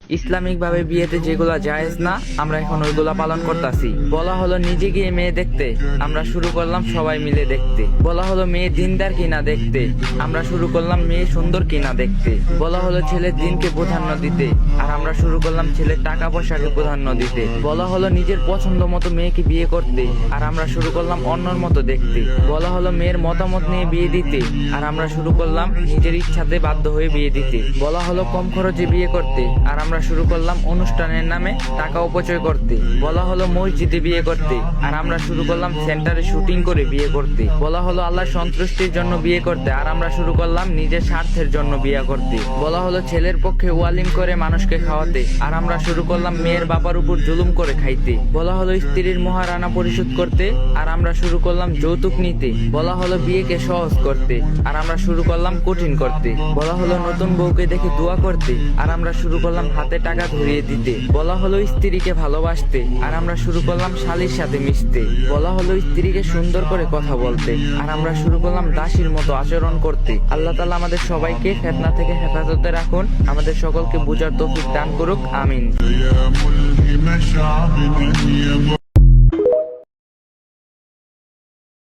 Islamic ভাবে বিয়েতে যেগুলা জায়েজ না, আমরা এখন ওইগুলা পালন করতেছি। বলা হলো নিজে গিয়ে মেয়ে দেখতে, আমরা শুরু করলাম সবাই মিলে দেখতে। বলা হলো মেয়ে দিনদার কিনা দেখতে, আমরা শুরু করলাম মেয়ে সুন্দর কিনা দেখতে। বলা হলো ছেলের দিনকে প্রাধান্য দিতে, আর আমরা শুরু করলাম ছেলের টাকা পয়সাকে প্রাধান্য দিতে। বলা হলো নিজের পছন্দ মতো মেয়েকে বিয়ে করতে, আর আমরা শুরু করলাম অন্যর মতো দেখতে। বলা হলো মেয়ের মতামত নিয়ে বিয়ে দিতে, আর আমরা শুরু করলাম নিজের ইচ্ছাতে বাধ্য হয়ে বিয়ে দিতে। বলা হলো কম খরচে বিয়ে করতে, আর আমরা শুরু করলাম অনুষ্ঠানের নামে টাকা অপচয় করতে। বলা হলো মসজিদে বিয়ে করতে, আর আমরা শুরু করলাম সেন্টারে শুটিং করে বিয়ে করতে। বলা হলো আল্লাহর সন্তুষ্টির জন্য বিয়ে করতে, আর আমরা শুরু করলাম নিজের স্বার্থের জন্য বিয়ে করতে। বলা হলো ছেলের পক্ষে ওয়ালিম করে মানুষকে খাওয়াতে, আর আমরা শুরু করলাম মেয়ের বাবার উপর জুলুম করে খাইতে। বলা হলো স্ত্রীর মহারানা পরিশোধ করতে, আর আমরা শুরু করলাম যৌতুক নিতে। বলা হলো বিয়েকে সহজ করতে, আর আমরা শুরু করলাম কঠিন করতে। বলা হলো নতুন বউকে দেখে দোয়া করতে, আর আমরা শুরু করলাম হাতে টাকা ধরিয়ে দিতে। বলা হলো স্ত্রীকে ভালোবাসতে, আর আমরা শুরু করলাম শালীর সাথে মিশতে। বলা হলো স্ত্রীকে সুন্দর করে কথা বলতে, আর আমরা শুরু করলাম দাসীর মতো আচরণ করতে। আল্লাহ তাআলা আমাদের সবাইকে ফিতনা থেকে হেফাজতে রাখুন, আমাদের সকলকে বুঝার তৌফিক দান করুক, আমিন।